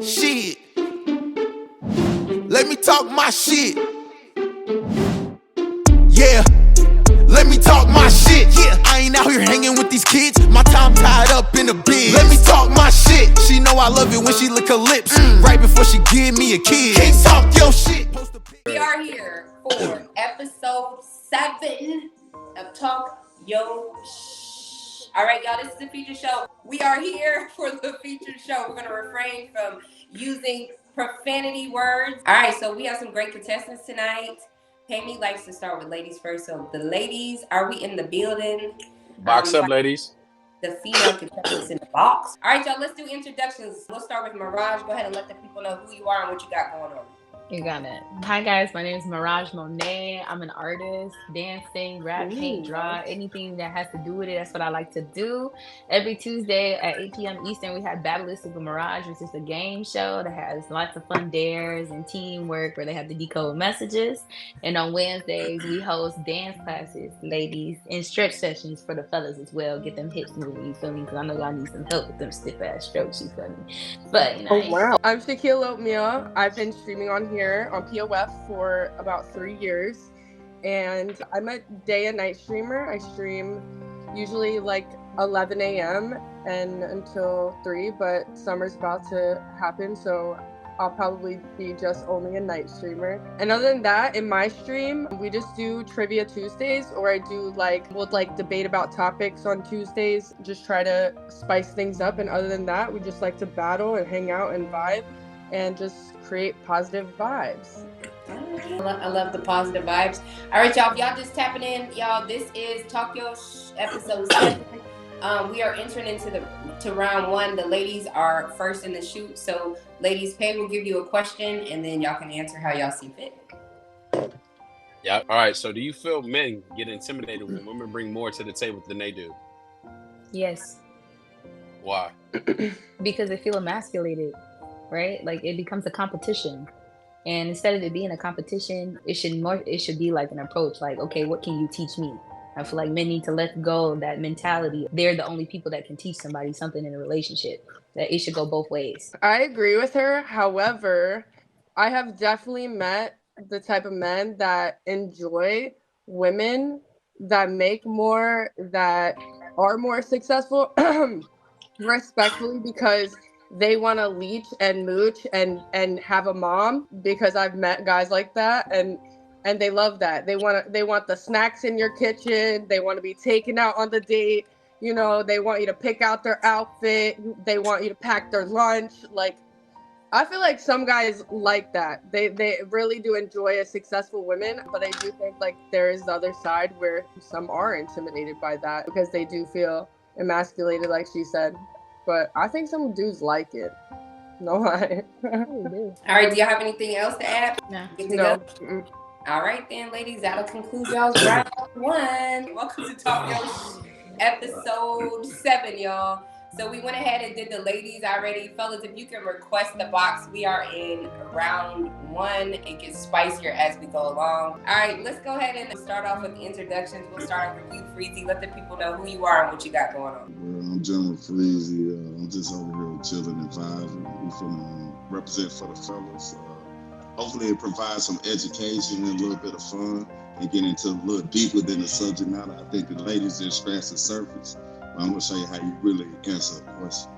Shit. Let me talk my shit. Yeah. Let me talk my shit. Yeah. I ain't out here hanging with these kids. My time tied up in a biz. Let me talk my shit. She know I love it when she lick her lips. Right before she give me a kid. Can't talk your shit. We are here for episode 7 of Talk Yo Shhh. All right, y'all, this is a feature show. We are here for the featured show. We're going to refrain from using profanity words. All right, so we have some great contestants tonight. Pammy likes to start with ladies first. So the ladies, are we in the building? Box up, ladies. The female contestants in the box. All right, y'all, let's do introductions. We'll start with Mirage. Go ahead and let the people know who you are and what you got going on. You got it. Hi guys, my name is Mirage Monet. I'm an artist, dance, sing, rap, paint, draw, anything that has to do with it. That's what I like to do. Every Tuesday at 8 p.m. Eastern, we have Battleistic with Mirage, which is a game show that has lots of fun dares and teamwork where they have to decode messages. And on Wednesdays, we host dance classes, ladies, and stretch sessions for the fellas as well. Get them hips moving, you feel me? Because I know y'all need some help with them stiff ass strokes, you feel me? But, you know. Oh, wow. I'm Shaquille Oatmeal. I've been streaming on here on POF for about 3 years, and I'm a day and night streamer. I stream usually like 11 a.m. and until 3, but summer's about to happen, so I'll probably be just only a night streamer. And other than that, in my stream, we just do Trivia Tuesdays, or I do we'll debate about topics on Tuesdays, just try to spice things up. And other than that, we just like to battle and hang out and vibe and just create positive vibes. I love the positive vibes. All right, y'all. If y'all just tapping in, y'all, this is Talk Yo Shhh episode 7. We are entering into round 1. The ladies are first in the shoot. So, ladies, Pay will give you a question, and then y'all can answer how y'all see fit. Yeah. All right. So, do you feel men get intimidated when women bring more to the table than they do? Yes. Why? Because they feel emasculated, right? Like it becomes a competition. And instead of it being a competition, it should be like an approach. Like, okay, what can you teach me? I feel like men need to let go of that mentality. They're the only people that can teach somebody something in a relationship. That it should go both ways. I agree with her. However, I have definitely met the type of men that enjoy women that make more, that are more successful, respectfully, because they want to leech and mooch and have a mom, because I've met guys like that, and they love that. They want the snacks in your kitchen. They want to be taken out on the date. You know, they want you to pick out their outfit. They want you to pack their lunch. Like, I feel like some guys like that. They really do enjoy a successful woman, but I do think like there is the other side where some are intimidated by that because they do feel emasculated, like she said. But I think some dudes like it. No lie. All right, do y'all have anything else to add? No. Good to go? All right then, ladies, that'll conclude y'all's round 1. Welcome to Talk Yo Shhh episode 7, y'all. So we went ahead and did the ladies already. Fellas, if you can request the box, we are in round 1. It gets spicier as we go along. All right, let's go ahead and start off with the introductions. We'll start off with you, Freezy. Let the people know who you are and what you got going on. Well, I'm General Freezy. I'm just over here chilling and vibing. We from represent for the fellas. Hopefully it provides some education and a little bit of fun and get into a little deeper than the subject matter. I think the ladies just scratch the surface. I'm going to show you how you really answer the question.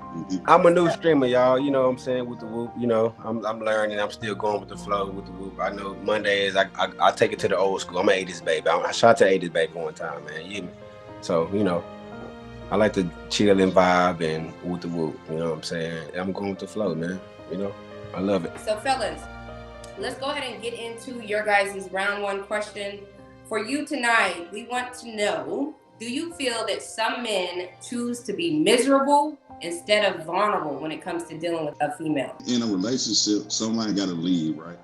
I'm a new streamer, y'all. You know what I'm saying, with the whoop. You know, I'm learning. I'm still going with the flow with the whoop. I know Mondays, I take it to the old school. I'm an 80s baby. I shot to 80s baby one time, man. You know? So, you know, I like to chill and vibe and with the whoop. You know what I'm saying? I'm going with the flow, man. You know, I love it. So, fellas, let's go ahead and get into your guys' round 1 question. For you tonight, we want to know, do you feel that some men choose to be miserable instead of vulnerable when it comes to dealing with a female? In a relationship, somebody got to lead, right?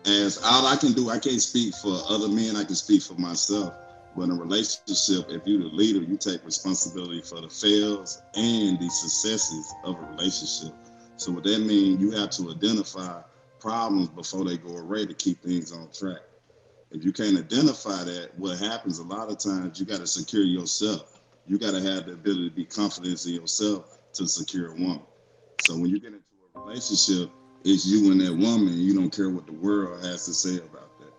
As all I can do, I can't speak for other men, I can speak for myself. But in a relationship, if you're the leader, you take responsibility for the fails and the successes of a relationship. So what that means, you have to identify problems before they go away to keep things on track. If you can't identify that, what happens a lot of times, you got to secure yourself. You got to have the ability to be confident in yourself to secure a woman. So when you get into a Relationship is you and that woman. You don't care what the world has to say about that.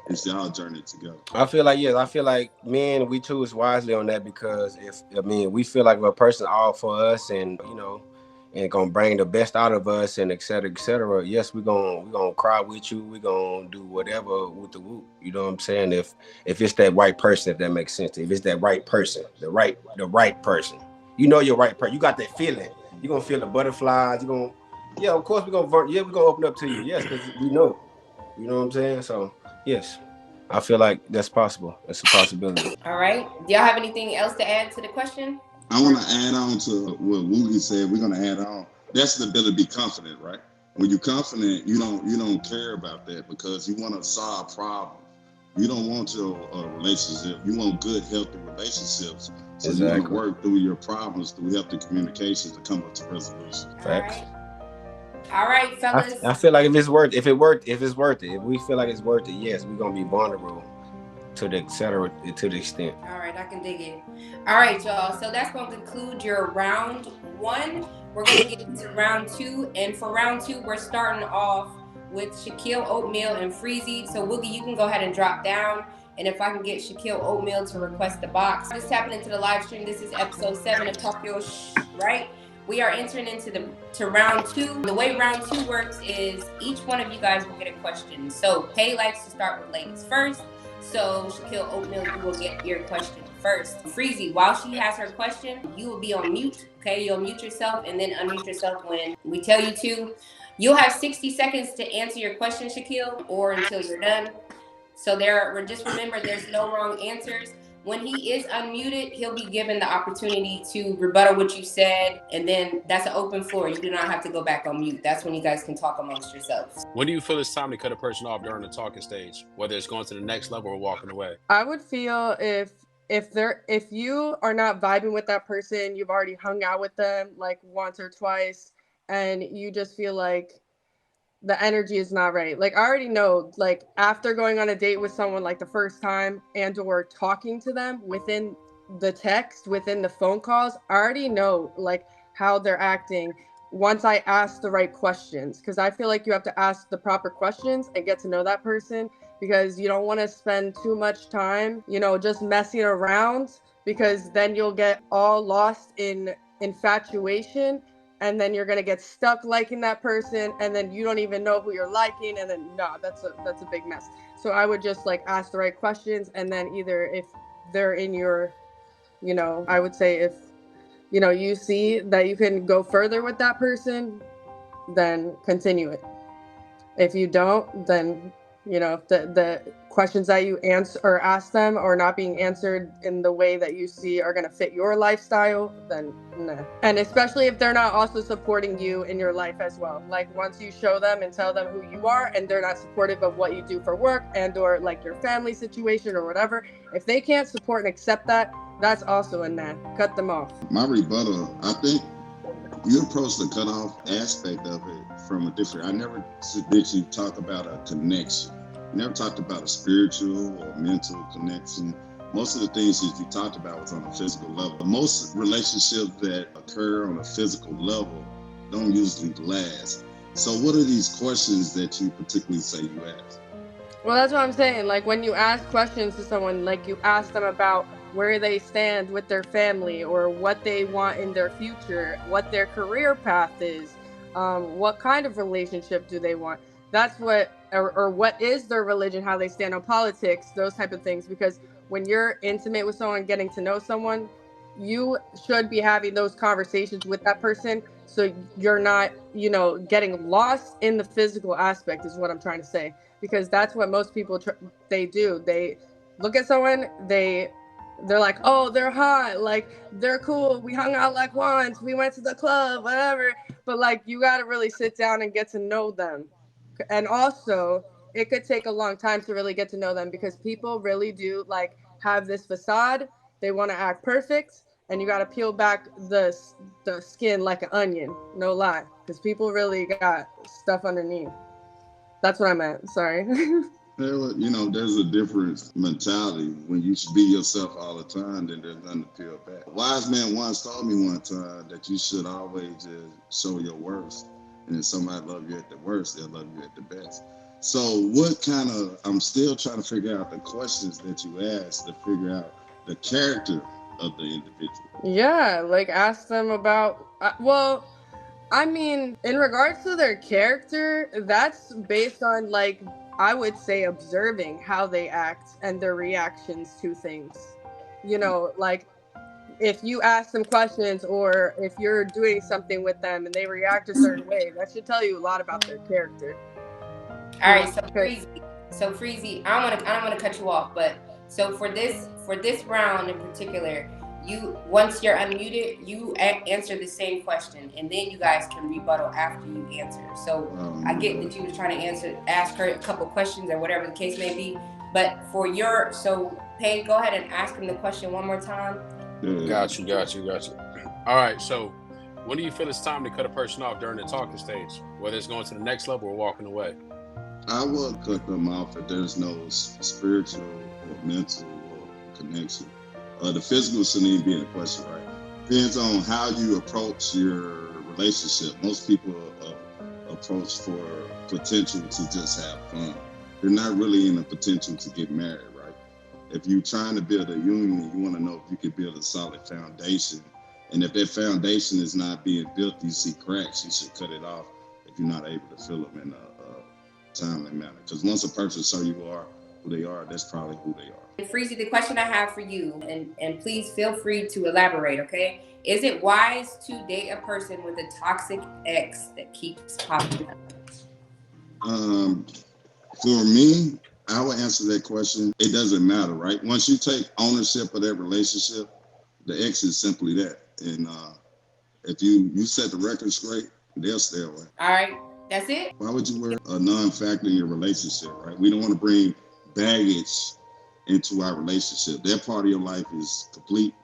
It's y'all journey together. I feel like, yes, I feel like men, we choose wisely on that, because we feel like if a person all for us and, and gonna bring the best out of us and et cetera, yes, we gonna cry with you, we gonna do whatever with the whoop. You know what I'm saying? If it's that right person, if that makes sense. If it's that right person, the right person. Your right person. You got that feeling. You're gonna feel the butterflies, yeah, of course we're gonna open up to you. Yes, because we know. You know what I'm saying? So yes. I feel like that's possible. That's a possibility. All right. Do y'all have anything else to add to the question? I want to add on to what Woogie said. We're gonna add on. That's the ability to be confident, right? When you're confident, you don't care about that, because you want to solve problems. You don't want your relationship. You want good, healthy relationships. So Exactly. You want to work through your problems through healthy communication to come up to resolution. Facts. All right, fellas. I feel like if it's worth it, if we feel like it's worth it, yes, we're gonna be vulnerable to the extent. All right, I can dig it. All right, y'all. So that's gonna conclude your round one. We're gonna get into round two, and for round two, we're starting off with Shaquille Oatmeal and Freezy. So Woogie, you can go ahead and drop down. And if I can get Shaquille Oatmeal to request the box. Just tapping into the live stream. This is episode 7 of Talk Yo Shhh, right? We are entering into round two. The way round two works is each one of you guys will get a question. So Pay likes to start with ladies first. So Shaquille Oatmeal, you will get your question first. Freezy, while she has her question, you will be on mute. Okay, you'll mute yourself and then unmute yourself when we tell you to. You'll have 60 seconds to answer your question, Shaquille, or until you're done. So just remember, there's no wrong answers. When he is unmuted, he'll be given the opportunity to rebuttal what you said, and then that's an open floor. You do not have to go back on mute. That's when you guys can talk amongst yourselves. When do you feel it's time to cut a person off during the talking stage, whether it's going to the next level or walking away? I would feel if you are not vibing with that person, you've already hung out with them like once or twice, and you just feel like the energy is not right. Like, I already know, like, after going on a date with someone like the first time and or talking to them within the text, within the phone calls, I already know like how they're acting once I ask the right questions, because I feel like you have to ask the proper questions and get to know that person, because you don't want to spend too much time, just messing around, because then you'll get all lost in infatuation. And then you're gonna get stuck liking that person, and then you don't even know who you're liking, and then that's a big mess. So I would just like ask the right questions, and then either if they're in your, I would say if you see that you can go further with that person, then continue it. If you don't, then the questions that you answer or ask them are not being answered in the way that you see are going to fit your lifestyle, then nah. And especially if they're not also supporting you in your life as well. Like, once you show them and tell them who you are and they're not supportive of what you do for work and or like your family situation or whatever, if they can't support and accept that, that's also a nah. Cut them off. My rebuttal, I think you approach the cutoff aspect of it from a different. I never did you talk about a connection. You never talked about a spiritual or mental connection. Most of the things that you talked about was on a physical level. Most relationships that occur on a physical level don't usually last. So what are these questions that you particularly say you ask? Well, that's what I'm saying. Like, when you ask questions to someone, like, you ask them about where they stand with their family or what they want in their future, what their career path is, what kind of relationship do they want. That's what, or what is their religion, how they stand on politics, those type of things. Because when you're intimate with someone, getting to know someone, you should be having those conversations with that person, so you're not, getting lost in the physical aspect, is what I'm trying to say. Because that's what most people they do. They look at someone, they're like, oh, they're hot, like, they're cool, we hung out like once, we went to the club, whatever. But like, you got to really sit down and get to know them. And also, it could take a long time to really get to know them, because people really do like have this facade. They want to act perfect, and you got to peel back the skin like an onion, no lie, because people really got stuff underneath. That's what I meant. Sorry. There's a different mentality. When you should be yourself all the time, then there's nothing to peel back. A wise man once told me one time that you should always just show your worst. And if somebody love you at the worst, they'll love you at the best. So what kind of, I'm still trying to figure out the questions that you ask to figure out the character of the individual. Yeah, like ask them about, well, I mean, in regards to their character, that's based on, like, I would say observing how they act and their reactions to things. You know, like if you ask them questions or if you're doing something with them and they react a certain way, that should tell you a lot about their character. All right, so Freezy, I don't wanna cut you off, but so for this round in particular, once you're unmuted, you answer the same question, and then you guys can rebuttal after you answer. So I get that you were trying to ask her a couple questions or whatever the case may be, but Pay, go ahead and ask him the question one more time. Got you. All right, so when do you feel it's time to cut a person off during the talking stage, whether it's going to the next level or walking away? I will cut them off if there's no spiritual or mental or connection. The physical shouldn't even be in the question, right? Depends on how you approach your relationship. Most people approach for potential to just have fun. They're not really in the potential to get married, right? If you're trying to build a union, you want to know if you can build a solid foundation. And if that foundation is not being built, you see cracks, you should cut it off if you're not able to fill them in a timely manner. Because once a person shows you are who they are, that's probably who they are. Freezy, the question I have for you, and please feel free to elaborate, okay? Is it wise to date a person with a toxic ex that keeps popping up? For me, I would answer that question. It doesn't matter, right? Once you take ownership of that relationship, the ex is simply that. And if you set the record straight, they'll stay away. All right, that's it. Why would you wear a non-factor in your relationship, right? We don't want to bring baggage into our relationship. That part of your life is complete.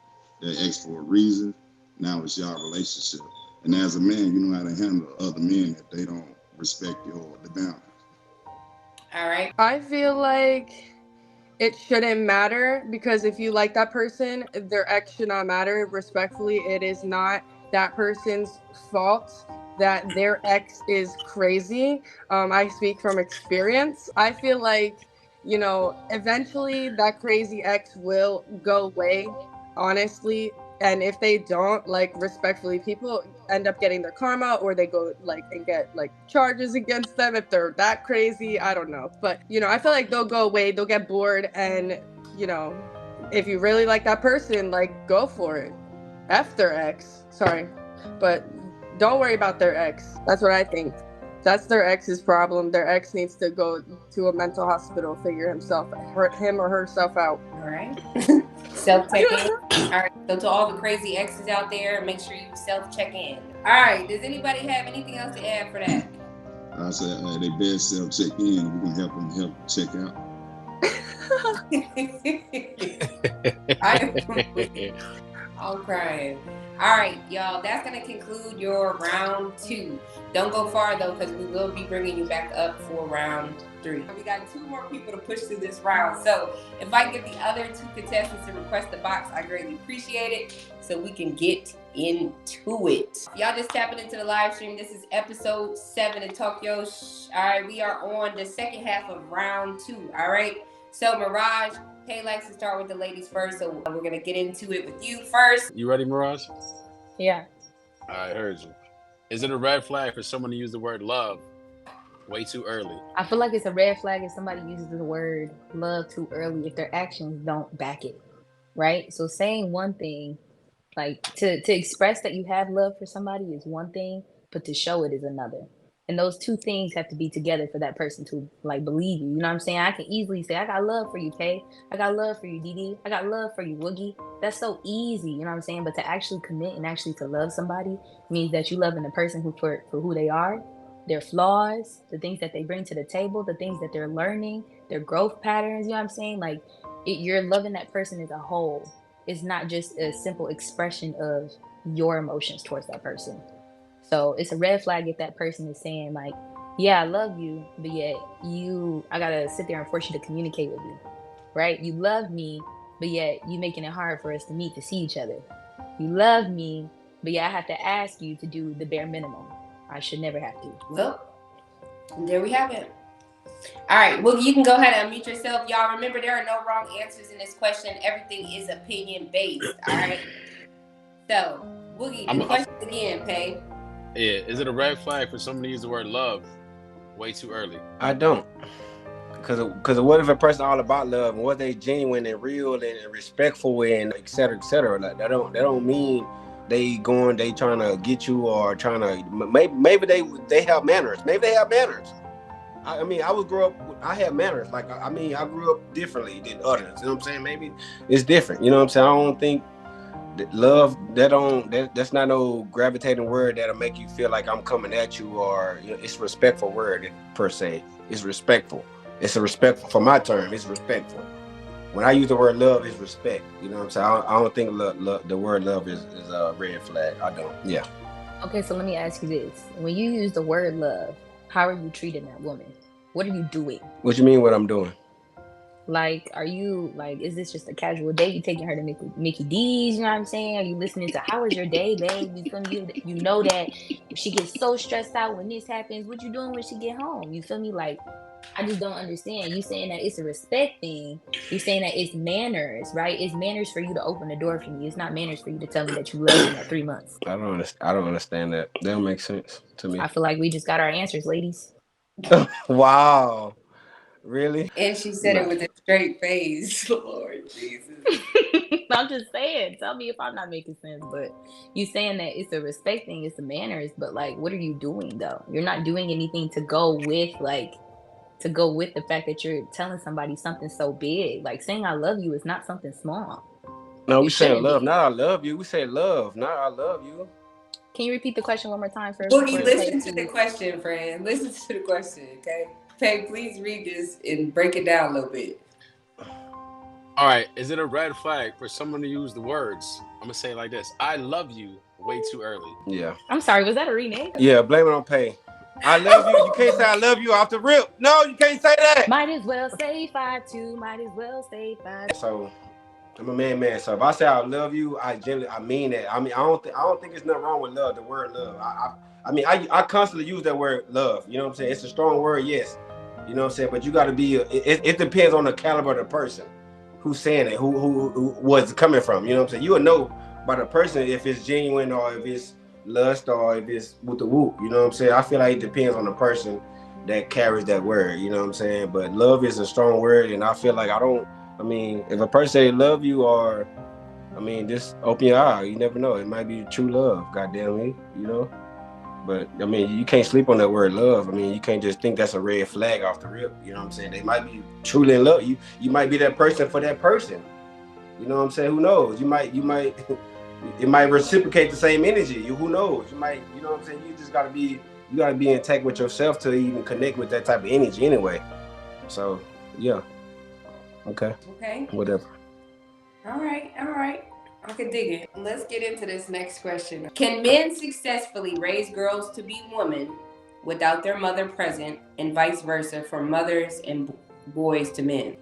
They're ex for a reason. Now it's your relationship. And as a man, you know how to handle other men if they don't respect the boundaries. All right. I feel like it shouldn't matter because if you like that person, their ex should not matter. Respectfully, it is not that person's fault that their ex is crazy. I speak from experience. I feel like, you know, eventually that crazy ex will go away, honestly. And if they don't, like, respectfully, people end up getting their karma or they go like and get like charges against them if they're that crazy. I don't know. But, you know, I feel like they'll go away, they'll get bored. And, you know, if you really like that person, like, go for it. F their ex. Sorry. But don't worry about their ex. That's what I think. That's their ex's problem. Their ex needs to go to a mental hospital, figure him or herself out. All right. Self-check-in. All right. So to all the crazy exes out there, make sure you self-check-in. All right. Does anybody have anything else to add for that? I said they best self-check-in. We're going to help them check out. I'm crying. All right, y'all, that's going to conclude your round 2. Don't go far, though, because we will be bringing you back up for round 3. We got 2 more people to push through this round. So if I get the other 2 contestants to request the box, I greatly appreciate it so we can get into it. Y'all just tapping into the live stream. This is episode 7 of Talk Yo Shhh. All right, we are on the second half of round 2. All right, so Mirage, Pay likes to start with the ladies first, so we're going to get into it with you first. You ready, Mirage? Yeah. I heard you. Is it a red flag for someone to use the word love way too early? I feel like it's a red flag if somebody uses the word love too early if their actions don't back it, right? So saying one thing, like to express that you have love for somebody is one thing, but to show it is another. And those 2 things have to be together for that person to, like, believe you. You know what I'm saying? I can easily say, I got love for you, Kay. I got love for you, Dee. I got love for you, Woogie. That's so easy, you know what I'm saying? But to actually commit and actually to love somebody means that you loving the person for who they are, their flaws, the things that they bring to the table, the things that they're learning, their growth patterns, you know what I'm saying? Like, you're loving that person as a whole. It's not just a simple expression of your emotions towards that person. So it's a red flag if that person is saying, like, yeah, I love you, but yet I gotta sit there and force you to communicate with you, right? You love me, but yet you making it hard for us to meet to see each other. You love me, but yet I have to ask you to do the bare minimum. I should never have to. Well, there we have it. All right, well, you can go ahead and unmute yourself. Y'all remember there are no wrong answers in this question. Everything is opinion based. All right. So, Boogie, the question again, Pay. Yeah, is it a red flag for someone to use the word love way too early? I don't. Because what if a person all about love and what they genuine and real and respectful and et cetera, like that don't mean they trying to get you or trying to maybe they have manners. Maybe they have manners. I mean, I had manners. Like, I mean, I grew up differently than others. You know what I'm saying? Maybe it's different. You know what I'm saying? I don't think that love, that's not no gravitating word that'll make you feel like I'm coming at you, or, you know, it's a respectful word per se. It's respectful. It's a respectful, for my term, it's respectful. When I use the word love, it's respect. You know what I'm saying? I don't think the word love is a red flag. I don't. Yeah. Okay, so let me ask you this. When you use the word love, how are you treating that woman? What are you doing? What you mean what I'm doing? Like, is this just a casual date? You taking her to Mickey D's, you know what I'm saying? Are you listening to, how was your day, babe? You feel me? You know that she gets so stressed out when this happens. What you doing when she get home? You feel me? Like, I just don't understand. You saying that it's a respect thing. You saying that it's manners, right? It's manners for you to open the door for me. It's not manners for you to tell me that you love me at 3 months. I don't understand that. That don't make sense to me. I feel like we just got our answers, ladies. Wow. Really? And she said it with a straight face. Lord Jesus. I'm just saying. Tell me if I'm not making sense. But you saying that it's a respect thing, it's the manners. But, like, what are you doing, though? You're not doing anything to go with the fact that you're telling somebody something so big. Like, saying I love you is not something small. No, we saying love, not I love you. We say love, not I love you. Can you repeat the question one more time first? Boogie, listen to the question, friend. Listen to the question, okay? Pay, please read this and break it down a little bit. All right, is it a red flag for someone to use the words, I'm going to say it like this, I love you way too early? Yeah. I'm sorry, was that a rename? Yeah, blame it on Pay. I love you. You can't say I love you off the rip. No, you can't say that. Might as well say 5-2. Might as well say 5. So I'm a man. So if I say I love you, I mean that. I mean, I don't think there's nothing wrong with love. The word love. I mean, I constantly use that word love. You know what I'm saying? It's a strong word, yes. You know what I'm saying? But you got to be. It depends on the caliber of the person who's saying it, who was coming from. You know what I'm saying? You will know by the person if it's genuine or if it's lust or if it's with the whoop. You know what I'm saying? I feel like it depends on the person that carries that word. You know what I'm saying? But love is a strong word, and I feel like I mean, if a person say love you, or, I mean, just open your eye. You never know. It might be true love, goddamn me, you know? But, I mean, you can't sleep on that word love. I mean, you can't just think that's a red flag off the rip. You know what I'm saying? They might be truly in love. You might be that person for that person. You know what I'm saying? Who knows? You might, it might reciprocate the same energy. Who knows? You might, you know what I'm saying? You gotta be intact with yourself to even connect with that type of energy anyway. So, yeah. Okay. Whatever. All right. I can dig it. Let's get into this next question. Can men successfully raise girls to be women without their mother present, and vice versa for mothers and boys to men?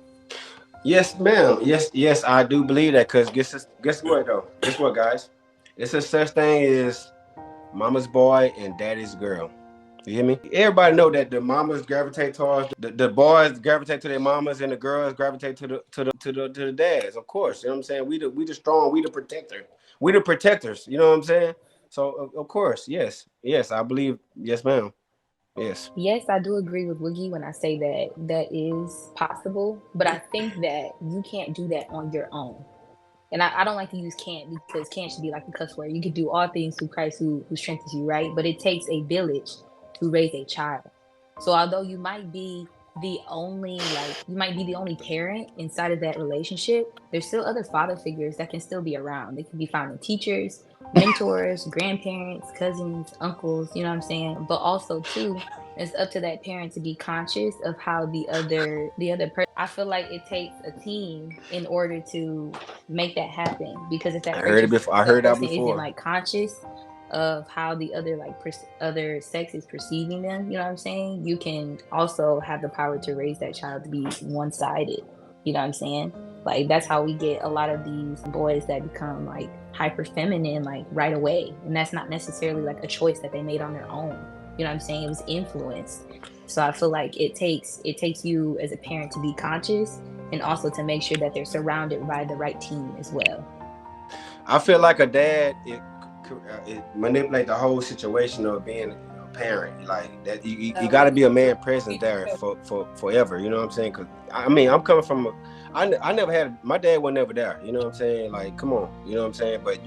Yes, ma'am. Yes, I do believe that. Cause guess what though? Guess what, guys? It's a such thing as mama's boy and daddy's girl. You hear me? Everybody know that the mamas gravitate towards the boys, gravitate to their mamas, and the girls gravitate to the dads. Of course, you know what I'm saying. We the strong, we the protectors. You know what I'm saying? So of course, yes, I believe. Yes, ma'am. Yes, I do agree with Woogie when I say that is possible, but I think that you can't do that on your own. And I don't like to use can't, because can't should be like a cuss word. You can do all things through Christ who strengthens you, right? But it takes a village to raise a child. So although you might be the only parent inside of that relationship, there's still other father figures that can still be around. They can be found in teachers, mentors, grandparents, cousins, uncles, you know what I'm saying? But also too, it's up to that parent to be conscious of how the other person. I feel like it takes a team in order to make that happen, because if that I heard that before. Isn't like conscious of how the other other sex is perceiving them, you know what I'm saying? You can also have the power to raise that child to be one-sided, you know what I'm saying? Like that's how we get a lot of these boys that become like hyper feminine like right away, and that's not necessarily like a choice that they made on their own. You know what I'm saying? It was influenced. So I feel like it takes you as a parent to be conscious, and also to make sure that they're surrounded by the right team as well. I feel like a dad it manipulate the whole situation of being a parent. Like that, you got to be a man present there for forever. You know what I'm saying? Because I mean, I'm coming from I never had, my dad was never there. You know what I'm saying? Like, come on. You know what I'm saying? But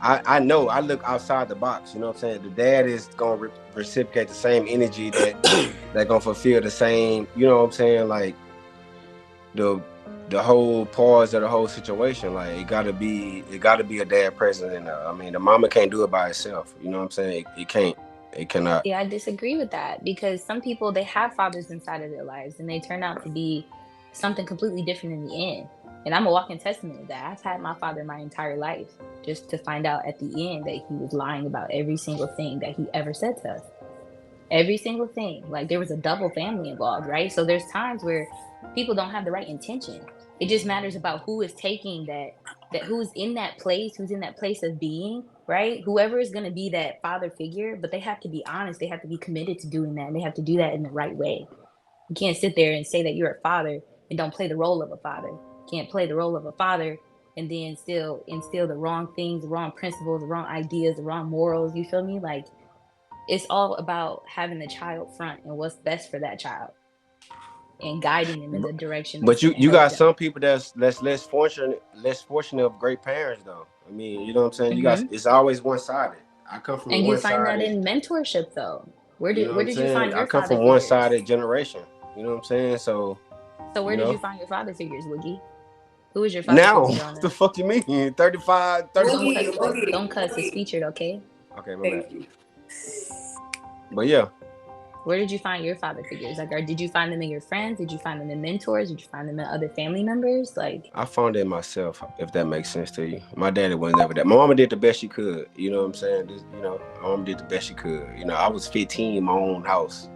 I know I look outside the box. You know what I'm saying? The dad is gonna reciprocate the same energy that gonna fulfill the same. You know what I'm saying? Like the whole pause of the whole situation. Like it gotta be a dad present in there. I mean, the mama can't do it by herself. You know what I'm saying? It cannot. Yeah, I disagree with that, because some people, they have fathers inside of their lives and they turn out to be something completely different in the end. And I'm a walking testament of that. I've had my father my entire life, just to find out at the end that he was lying about every single thing that he ever said to us. Every single thing. Like there was a double family involved, right? So there's times where people don't have the right intention. It just matters about who is taking that who's in that place, who's in that place of being, right? Whoever is going to be that father figure, but they have to be honest. They have to be committed to doing that, and they have to do that in the right way. You can't sit there and say that you're a father and don't play the role of a father. You can't play the role of a father and then still instill the wrong things, the wrong principles, the wrong ideas, the wrong morals. You feel me? Like it's all about having the child front and what's best for that child, and guiding them in the direction. But you got some people that's less fortunate of great parents though. I mean, you know what I'm saying? You guys, it's always one-sided. I come from and you find that in mentorship though. Where did you find your I come from one-sided generation. You know what I'm saying? So where did you find your father figures, Woogie? Who is your father figure? Now, what the fuck you mean? 35, 30. Don't cuss. It's featured, okay? Okay, my bad. But yeah. Where did you find your father figures? Like, did you find them in your friends? Did you find them in mentors? Did you find them in other family members? Like, I found it myself, if that makes sense to you. My daddy was never that. My mama did the best she could. You know what I'm saying? My mama did the best she could. You know, I was 15 in my own house,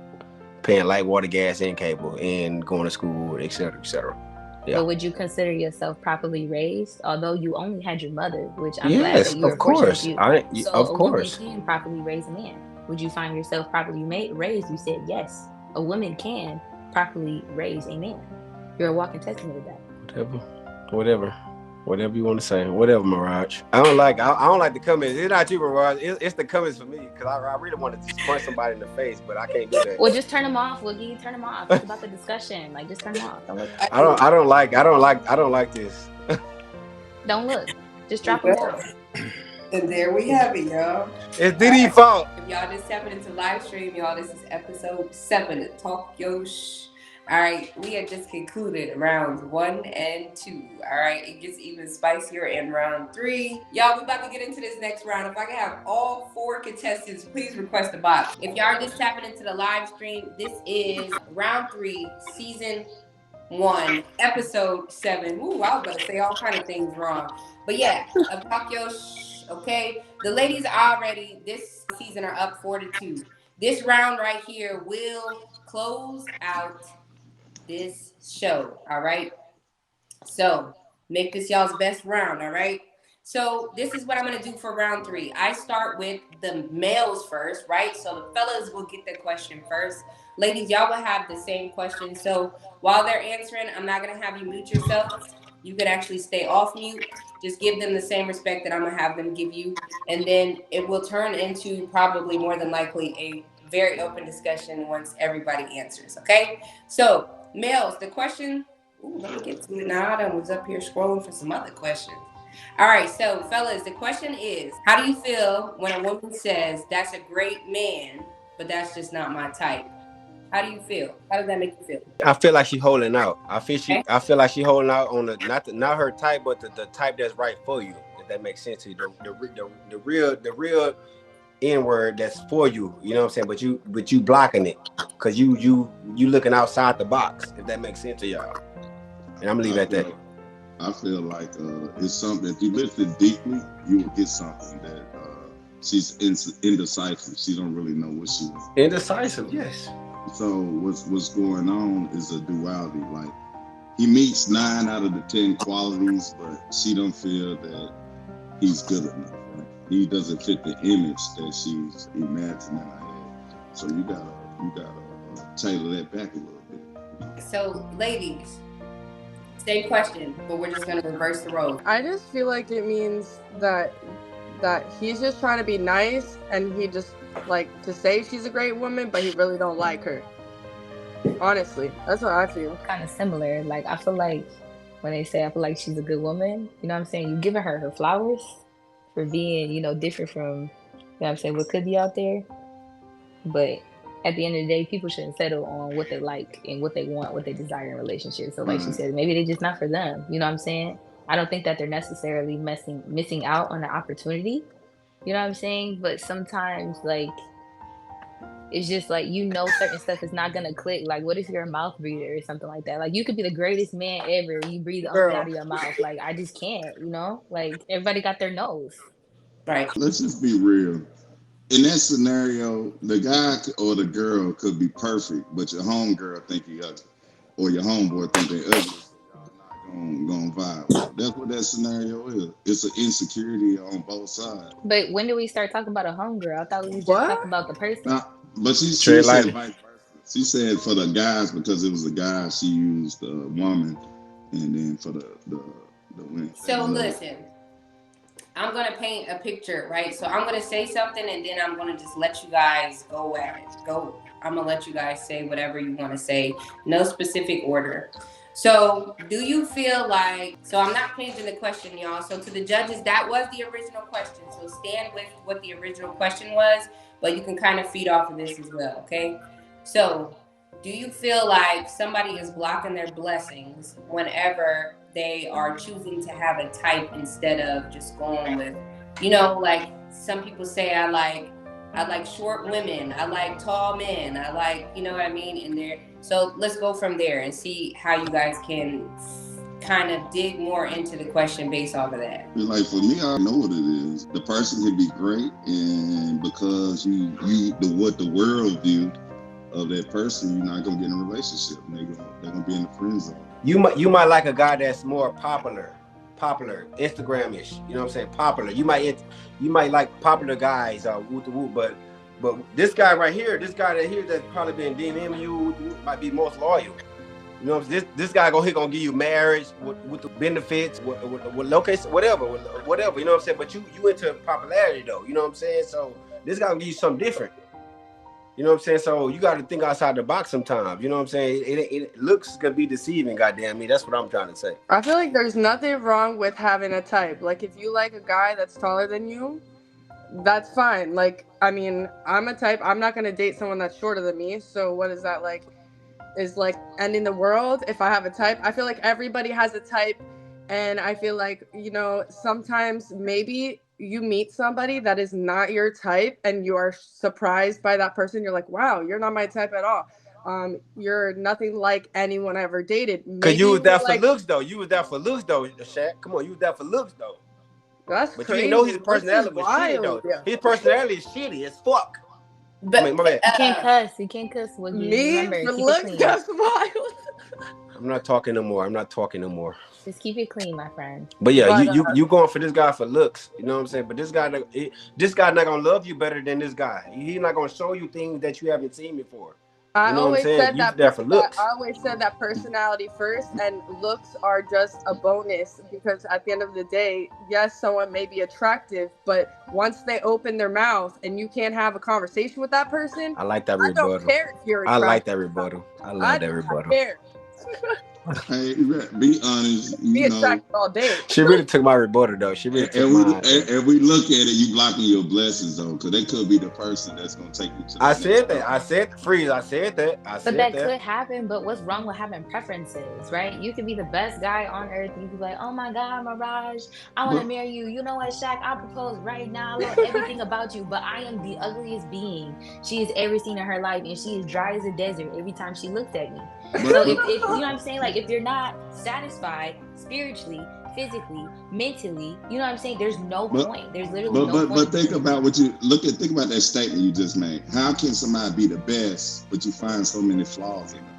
paying light, water, gas, and cable, and going to school, et cetera, et cetera. Yeah. But would you consider yourself properly raised? Although you only had your mother, which I'm glad that you were fortunate to. So a woman can properly raise a man. Would you find yourself properly raised? You said yes. A woman can properly raise a man. You're a walking testament of that. Whatever you want to say. Whatever, Mirage. I don't like the comments. It's not you, Mirage. It's the comments for me, because I really want to just punch somebody in the face, but I can't do that. Well, just turn them off, Woogie. Turn them off. It's about the discussion. Like, just turn them off. Don't look. I don't like this. Don't look. Just drop them down. And there we have it, y'all. It's Diddy's fault. If y'all just tapping into live stream, y'all, this is episode 7 of Talk Yo Shhh. All right, we have just concluded rounds 1 and 2. All right, it gets even spicier in round 3. Y'all, we about to get into this next round. If I can have all 4 contestants, please request a box. If y'all are just tapping into the live stream, this is round 3, season 1, episode 7. Ooh, I was about to say all kind of things wrong. But yeah, of Talk Yo Shhh. Okay, the ladies already this season are up 4-2. This round right here will close out this show. All right, so make this y'all's best round. All right, so this is what I'm gonna do for round 3. I start with the males first, right? So the fellas will get the question first. Ladies, y'all will have the same question. So while they're answering, I'm not gonna have you mute yourself. You could actually stay off mute. Just give them the same respect that I'm going to have them give you. And then it will turn into probably more than likely a very open discussion once everybody answers. Okay? So, males, the question. Ooh, let me get to it now. I was up here scrolling for some other questions. All right. So, fellas, the question is, how do you feel when a woman says, that's a great man, but that's just not my type? How do you feel? How does that make you feel? I feel like she's holding out. I feel like she's holding out on not her type, but the type that's right for you. If that makes sense to you, the real N word that's for you. You know what I'm saying? But you blocking it because you looking outside the box. If that makes sense to y'all. And I'm gonna leave it at that. I feel like it's something. If you listen deeply, you will get something that she's indecisive. She don't really know what she wants. Indecisive, yes. So what's going on is a duality. Like he meets 9 out of the 10 qualities, but she don't feel that he's good enough. Right? He doesn't fit the image that she's imagining in her head. So you gotta tailor that back a little bit. So, ladies, same question, but we're just gonna reverse the roles. I just feel like it means that he's just trying to be nice, and he just like to say she's a great woman, but he really don't like her. Honestly, that's what I feel. Kind of similar. Like, I feel like when they say I feel like she's a good woman, you know what I'm saying? You're giving her flowers for being, you know, different from, you know what I'm saying, what could be out there. But at the end of the day, people shouldn't settle on what they like and what they want, what they desire in relationships. So like she said, maybe they're just not for them. You know what I'm saying? I don't think that they're necessarily missing out on the opportunity. You know what I'm saying? But sometimes, like, it's just like, you know, certain stuff is not gonna click. Like, what if you're a mouth breather or something like that? Like, you could be the greatest man ever, you breathe only out of your mouth. Like, I just can't, you know? Like, everybody got their nose. Right. Let's just be real. In that scenario, the guy or the girl could be perfect, but your homegirl think he ugly, or your homeboy think they ugly. Gonna vibe. That's what that scenario is. It's an insecurity on both sides. But when do we start talking about a homegirl? I thought we was just talking about the person. But she said vice versa. She said for the guys, because it was a guy, she used a woman, and then for the women. So listen, I'm gonna paint a picture, right? So I'm gonna say something, and then I'm gonna just let you guys go at it. Go. I'm gonna let you guys say whatever you want to say. No specific order. So do you feel like, so I'm not changing the question, y'all. So to the judges, that was the original question. So stand with what the original question was, but you can kind of feed off of this as well, okay? So do you feel like somebody is blocking their blessings whenever they are choosing to have a type instead of just going with, you know, like some people say, I like short women, I like tall men, I like, you know what I mean? And they're, so let's go from there and see how you guys can kind of dig more into the question based off of that. Like for me, I know what it is. The person can be great, and because what the world view of that person, you're not gonna get in a relationship. They're gonna be in the friend zone. You might like a guy that's more popular, Instagram-ish. You know what I'm saying? Popular. You might like popular guys, whoop the whoop, but this guy right here, that's probably been DMing you, might be most loyal. You know, this guy gonna give you marriage with the benefits, with location, whatever. You know what I'm saying? But you into popularity though. You know what I'm saying? So this guy gonna give you something different. You know what I'm saying? So you got to think outside the box sometimes. You know what I'm saying? It looks gonna be deceiving. Goddamn me, that's what I'm trying to say. I feel like there's nothing wrong with having a type. Like if you like a guy that's taller than you, that's fine. Like, I mean, I'm a type. I'm not gonna date someone that's shorter than me. So what is that like? Is like ending the world if I have a type? I feel like everybody has a type, and I feel like, you know, sometimes maybe you meet somebody that is not your type and you are surprised by that person. You're like, wow, you're not my type at all. You're nothing like anyone I ever dated. Cause you was there for looks though. You was there for looks though, Shaq. Come on, you was there for looks though. That's but crazy. You know his personality was shitty though. Yeah. His personality is shitty as fuck. But I mean, my bad. You can't cuss. You can't cuss. When you remember, for looks, that's wild. I'm not talking no more. Just keep it clean, my friend. But yeah, you going for this guy for looks. You know what I'm saying? But this guy not gonna love you better than this guy. He's not gonna show you things that you haven't seen before. I always said that personality first, and looks are just a bonus, because at the end of the day, yes, someone may be attractive, but once they open their mouth and you can't have a conversation with that person, I like that rebuttal. I don't care if you're attractive. I like that rebuttal. I love that rebuttal. I don't care. Hey, be honest. Be attracted all day. She really took my rebuttal though. She really took mine. And we look at it, you blocking your blessings though, because that could be the person that's gonna take you to the next level. I said freeze. I said that. But that could happen. But what's wrong with having preferences, right? You could be the best guy on earth. You could be like, oh my God, Mirage, I want to marry you. You know what, Shaq? I propose right now. I love everything about you, but I am the ugliest being she has ever seen in her life, and she is dry as a desert every time she looks at me. So if you know what I'm saying, like if you're not satisfied spiritually, physically, mentally, you know what I'm saying, there's no point. There's literally no point. But think about think about that statement you just made. How can somebody be the best, but you find so many flaws in them?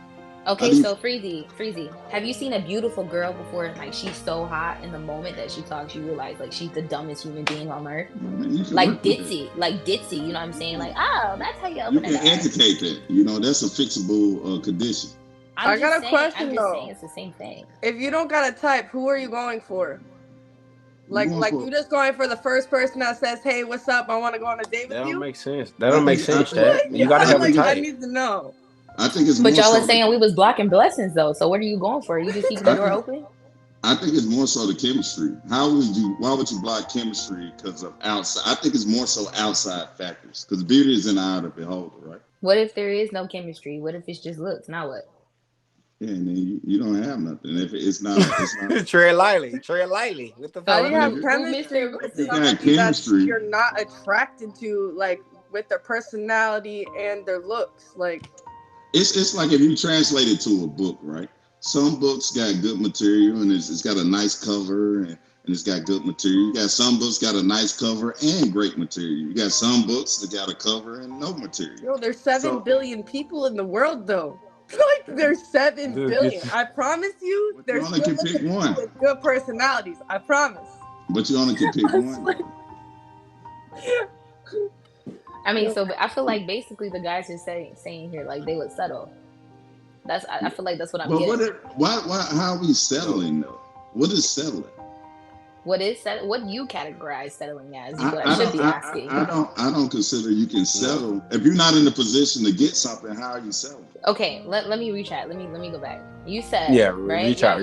Okay, so Freezy, have you seen a beautiful girl before and like she's so hot in the moment that she talks, you realize like she's the dumbest human being on earth? Like ditzy, you know what I'm saying? Like, oh, that's how you open You can educate that. You know, that's a fixable condition. I got a question I'm just though. saying it's the same thing. If you don't got a type, who are you going for? Like you just going for the first person that says, "Hey, what's up? I want to go on a date with you." That don't make sense. That don't make sense, Chad. You gotta have a type. I need to know. I think it's But more y'all so are saying we was blocking blessings though. So what are you going for? You just keeping the door open? I think it's more so the chemistry. Why would you block chemistry because of outside? I think it's more so outside factors because beauty is in the eye of the beholder, right? What if there is no chemistry? What if it's just looks? Now what? Yeah, and then you don't have nothing. If it's not tread lightly. What the fuck? You have chemistry with somebody that you're not attracted to, like with their personality and their looks. Like it's like if you translate it to a book, right? Some books got good material and it's got a nice cover and it's got good material. You got some books got a nice cover and great material. You got some books that got a cover and no material. Yo, there's 7 billion people in the world though. Like there's 7 billion. I promise you, there's only can pick one with good personalities. I promise. But you only can pick one. I mean, so I feel like basically the guys are saying here like they would settle. I feel like that's what I'm getting. How are we settling though? What is settling? What do you categorize settling as? Is what I should be asking. I don't consider you can settle if you're not in the position to get something. How are you settling? Okay, let me retract. Let me go back. You said right? retract.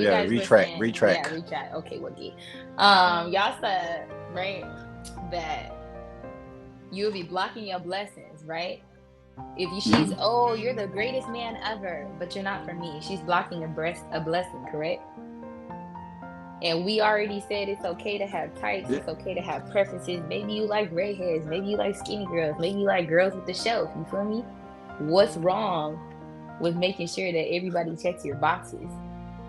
Retract. Okay, Wookie. Y'all said right that you would be blocking your blessings, right? If she's you're the greatest man ever, but you're not for me. She's blocking a blessing, correct? And we already said it's okay to have types. It's okay to have preferences. Maybe you like redheads. Maybe you like skinny girls. Maybe you like girls with the shelf. You feel me? What's wrong with making sure that everybody checks your boxes,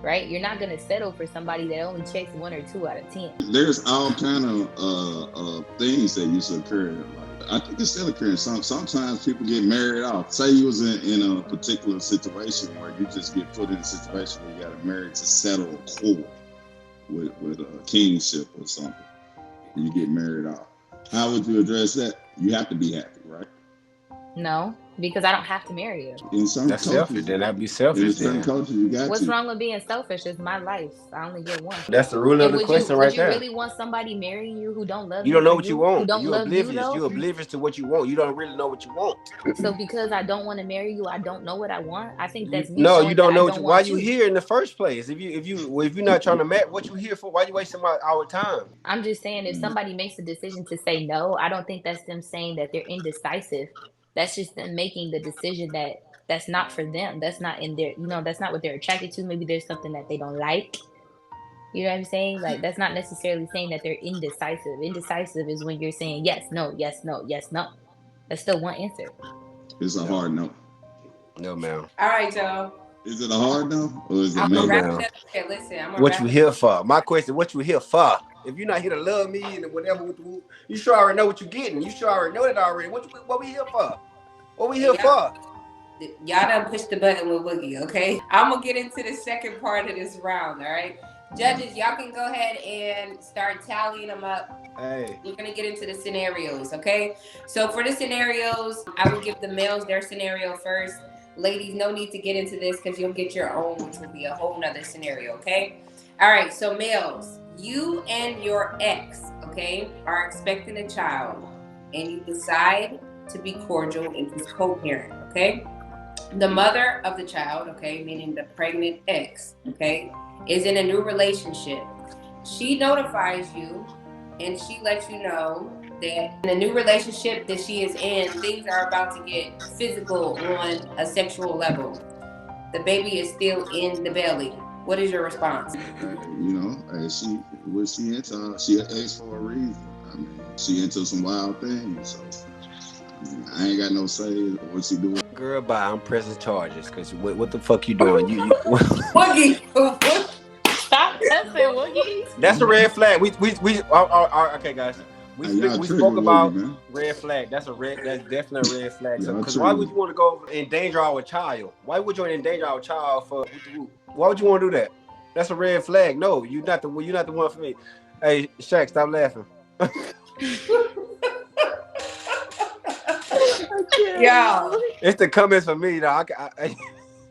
right? You're not gonna settle for somebody that only checks 1 or 2 out of 10. There's all kind of things that used to occur. Like, I think it's still occurring. Sometimes people get married off. Say you was in a particular situation where you just get put in a situation where you got to marry to settle a core with a kingship or something. And you get married off. How would you address that? You have to be happy, right? No, because I don't have to marry you. In some That's cultures, selfish. Then that'd be selfish. In certain cultures, you got What's wrong with being selfish? It's my life. I only get one. That's the rule of the question right there. Would you really want somebody marrying you who don't love you? You don't know what you want. You're oblivious. You're oblivious to what you want. You don't really know what you want. So because I don't want to marry you, I don't know what I want. I think that's me. No, you don't know why you here in the first place. If you're not trying to match what you here for, why you wasting our time? I'm just saying, if somebody makes a decision to say no, I don't think that's them saying that they're indecisive. That's just them making the decision that's not for them. That's not in their, that's not what they're attracted to. Maybe there's something that they don't like. You know what I'm saying? Like, that's not necessarily saying that they're indecisive. Indecisive is when you're saying yes, no, yes, no, yes, no. That's still one answer. It's a hard no. No, ma'am. All right, y'all. Is it a hard no? Or is it I'm no? okay, listen. What you here for? My question, what you here for? If you're not here to love me and whatever, you sure already know what you're getting. You sure already know that already. What we here for? What we here for? Y'all done pushed the button with Woogie, okay? I'm going to get into the second part of this round, all right? Judges, y'all can go ahead and start tallying them up. Hey. We're going to get into the scenarios, okay? So for the scenarios, I will give the males their scenario first. Ladies, no need to get into this because you'll get your own, which will be a whole nother scenario, okay? All right, so males, you and your ex, okay, are expecting a child, and you decide to be cordial and just co-parent, okay? The mother of the child, okay, meaning the pregnant ex, okay, is in a new relationship. She notifies you and she lets you know that in the new relationship that she is in, things are about to get physical on a sexual level. The baby is still in the belly. What is your response? She asked for a reason. I mean, she into some wild things, so I ain't got no say what she doing. Girl, bye. I'm pressing charges because what the fuck you doing? Woogie. Stop testing, Woogie. That's a red flag. Okay, guys. We Hey, y'all we trigger spoke Woogie, about man. red flag. That's definitely a red flag. So, Y'all because why trigger. would you want to go endanger our child? Why would you endanger our child for? Why would you want to do that? That's a red flag. No, you're not the one for me. Hey, Shaq, stop laughing. Y'all. It's the comments for me, though.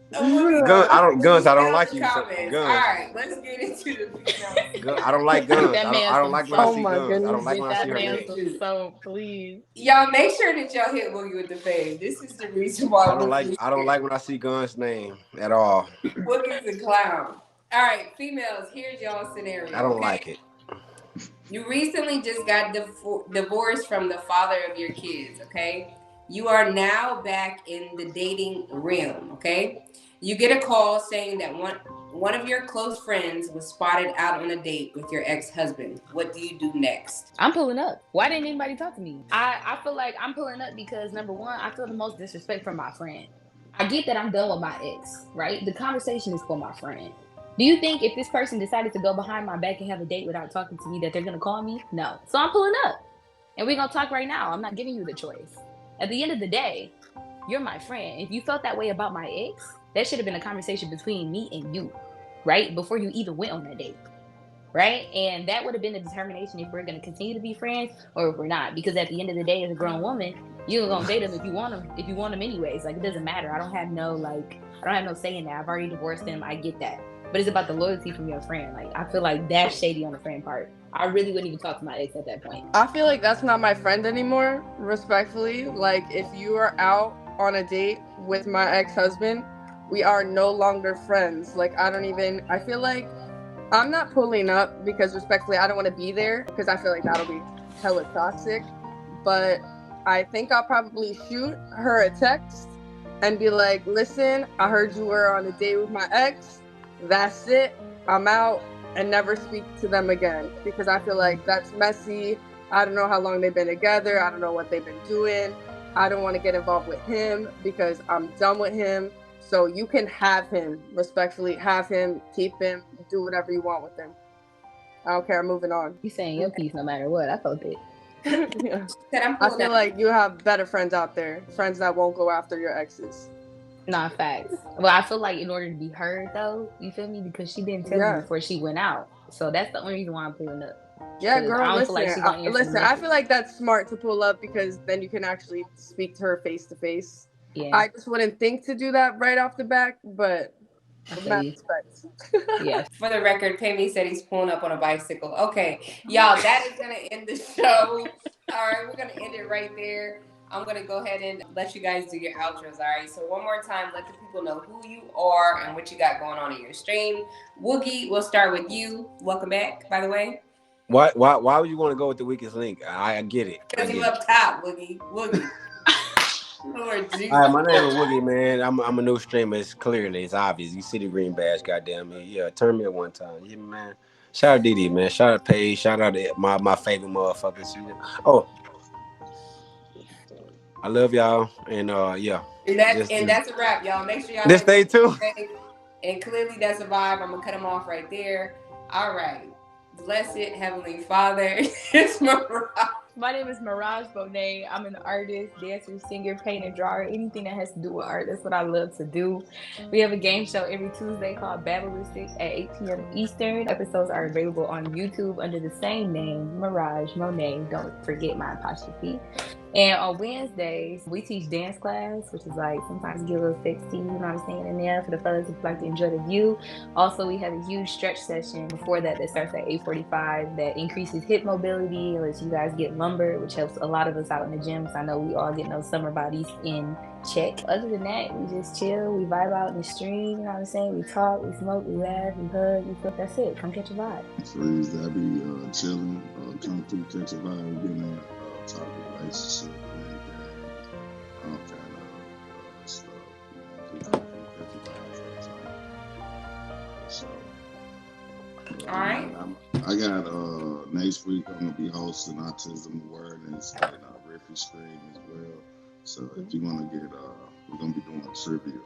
Guns. I don't like you. So, Comments. All guns. right, let's get into the females. I don't like Get guns. that man I don't some like when I Oh see my guns. I don't goodness. like when Get I see that her man name. some soap, please. Y'all make sure that y'all hit Woogie with the fade. This is the reason why I don't like when I see guns name at all. Woogie's a clown. All right, females, here's y'all scenario. I don't Okay? like it. You recently just got divorced from the father of your kids, okay? You are now back in the dating realm, okay? You get a call saying that one of your close friends was spotted out on a date with your ex-husband. What do you do next? I'm pulling up. Why didn't anybody talk to me? I feel like I'm pulling up because number one, I feel the most disrespect from my friend. I get that I'm done with my ex, right? The conversation is for my friend. Do you think if this person decided to go behind my back and have a date without talking to me that they're gonna call me? No. So I'm pulling up. And we're gonna talk right now. I'm not giving you the choice. At the end of the day, you're my friend. If you felt that way about my ex, that should have been a conversation between me and you, right? Before you even went on that date. Right? And that would have been the determination if we're going to continue to be friends or if we're not. Because at the end of the day, as a grown woman, you're going to date him if you want him anyways. Like, it doesn't matter. I don't have no say in that. I've already divorced him. I get that. But it's about the loyalty from your friend. Like, I feel like that's shady on the friend part. I really wouldn't even talk to my ex at that point. I feel like that's not my friend anymore, respectfully. Like, if you are out on a date with my ex-husband, we are no longer friends. Like, I feel like I'm not pulling up because respectfully, I don't want to be there because I feel like that'll be hella toxic. But I think I'll probably shoot her a text and be like, listen, I heard you were on a date with my ex. That's it. I'm out, and never speak to them again because I feel like that's messy. I don't know how long they've been together. I don't know what they've been doing. I don't want to get involved with him because I'm done with him. So you can have him, respectfully, have him, keep him, do whatever you want with him. I don't care. I'm moving on. You saying your piece no matter what. I felt it. Yeah. Said I'm I pulling feel up. like you have better friends out there, friends that won't go after your exes. Nah, facts. Well, I feel like in order to be heard, though, you feel me? Because she didn't tell me before she went out. So that's the only reason why I'm pulling up. Yeah, 'Cause girl, I don't feel like she gonna answer the listen, I message. feel like that's smart to pull up because then you can actually speak to her face to face. Yeah. I just wouldn't think to do that right off the back, but with feel mad you. respect. Yeah. For the record, Pammy said he's pulling up on a bicycle. Okay, y'all, that is going to end the show. All right, we're going to end it right there. I'm going to go ahead and let you guys do your outros, all right? So one more time, let the people know who you are and what you got going on in your stream. Woogie, we'll start with you. Welcome back, by the way. Why would you want to go with the weakest link? I get it. Because you up top, Woogie. Lord Jesus. All right, my name is Woogie, man. I'm a new streamer. It's obvious. You see the green badge, goddamn me. Yeah, turn me at one time. Yeah, man. Shout out Didi, man. Shout out Paige. Shout out to my favorite motherfuckers. Oh, I love y'all, and yeah. And that's a wrap, y'all. Make sure y'all just stay tuned. And clearly that's a vibe. I'm gonna cut them off right there. All right. Blessed Heavenly Father. It's Mirage. My name is Mirage Bonet. I'm an artist, dancer, singer, painter, drawer, anything that has to do with art. That's what I love to do. We have a game show every Tuesday called Battleistics at 8 p.m. Eastern. Episodes are available on YouTube under the same name, Mirage Monet. Don't forget my apostrophe. And on Wednesdays, we teach dance class, which is like sometimes get a little sexy, you know what I'm saying, in there for the fellas who like to enjoy the view. Also, we have a huge stretch session before that starts at 8:45 that increases hip mobility, lets you guys get lumber, which helps a lot of us out in the gym. So I know we all get those summer bodies in check. Other than that, we just chill, we vibe out in the stream, you know what I'm saying? We talk, we smoke, we laugh, we hug, we feel. That's it. Come catch a vibe. Friends that be chilling, come through, catch a vibe, getting that talk relationship, all kind of stuff. So, all right. I got next week I'm gonna be hosting autism awareness and refuge stream as well. So if you want to get, we're gonna be doing a trivia,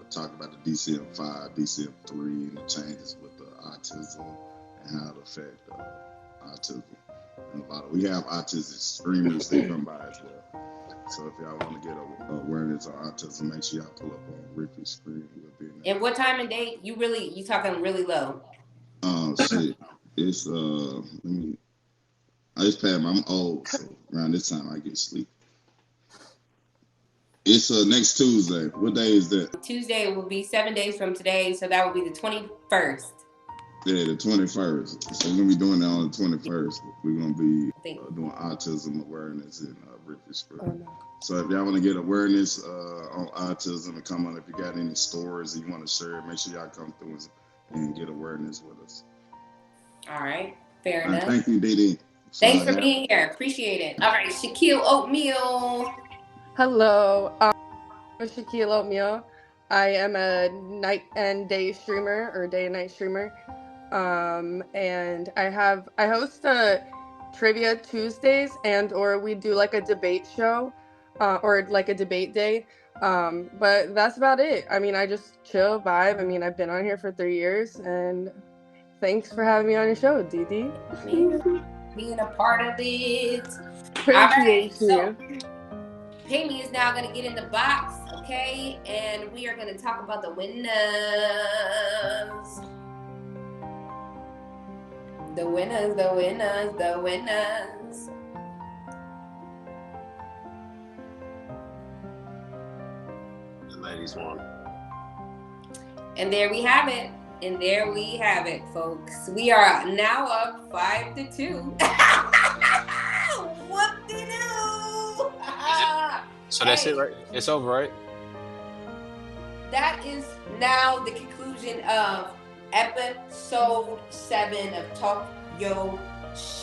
talk about the DCM-5, DCM-3, and the changes with the autism and how it affects autism. And we have autistic streamers that come by as well. So if y'all want to get awareness on autism, make sure y'all pull up on Ripley's screen. We'll be in there. And what time and date? You talking really low? Shit. It's let me. I just passed. I'm old, so around this time I get sleep. It's next Tuesday. What day is that? Tuesday will be 7 days from today, so that will be the 21st. Yeah, the 21st. So we're gonna be doing that on the 21st. We're gonna be doing autism awareness in Ripley Spring. So if y'all want to get awareness on autism and come on, if you got any stories and you want to share, make sure y'all come through and get awareness with us. All right, fair enough. Thank you, Didi. Thanks for being here. Appreciate it. All right, Shaquille Oatmeal. Hello, I'm Shaquille Oatmeal. I am a night and day streamer, or day and night streamer. And I host a Trivia Tuesdays, or we do like a debate show, or like a debate day. But that's about it. I mean, I just chill, vibe. I mean, I've been on here for 3 years, and thanks for having me on your show, Didi. Being a part of it. Appreciate you. So, Pammy is now going to get in the box, okay? And we are going to talk about the winners. The winners. The ladies won. And there we have it. Folks. We are now up 5-2. Whoop-de-doo! So that's it, right? It's over, right? That is now the conclusion of episode 7 of Talk Yo Shhh.